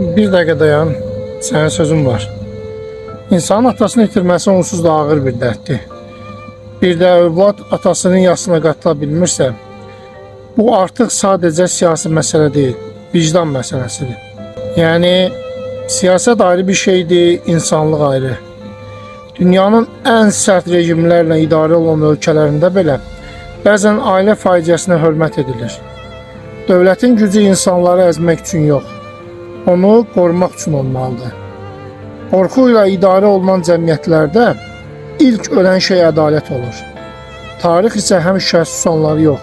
Bir dəqiqə dayan, sənin sözün var. İnsanın atasını itirməsi onsuz da ağır bir dərddir. Bir də övlad atasının yasına qatıla bilmirsə, bu artıq sadəcə siyasi məsələ deyil, vicdan məsələsidir. Yəni, siyasət ayrı bir şeydir, insanlıq ayrı. Dünyanın ən sərt rejimlərlə idarə olan ölkələrində belə bəzən ailə faciəsinə hörmət edilir. Dövlətin gücü insanları əzmək üçün yox, onu qorumaq üçün olmalıdır. Qorxu ilə idarə olunan cəmiyyətlərdə ilk ölən şey ədalət olur. Tarix isə həmişə susanları yox,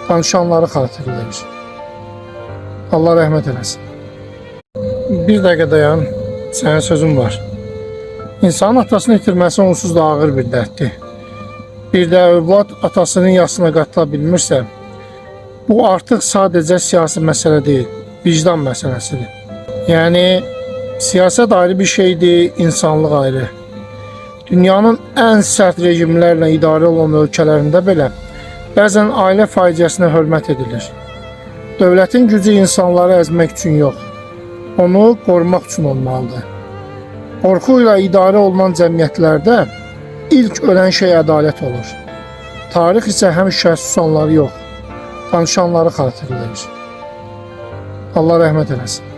danışanları xatırlayır. Allah rəhmət eləsin. Bir dəqiqə dayan, sənin sözün var. İnsanın atasını itirməsi onsuz da ağır bir dərddir. Bir də övlad atasının yasına qatıla bilmirsə, bu artıq sadəcə siyasi məsələ deyil, vicdan məsələsidir. Yəni, siyasət ayrı bir şeydir, insanlıq ayrı. Dünyanın ən sərt rejimlərlə idarə olan ölkələrində belə bəzən ailə faciəsinə hörmət edilir. Dövlətin gücü insanları əzmək üçün yox, onu qorumaq üçün olmalıdır. Qorxu ilə idarə olunan cəmiyyətlərdə ilk ölən şey ədalət olur. Tarix isə həmişə susanları yox, danışanları xatırlayır. Allah rəhmət eləsin.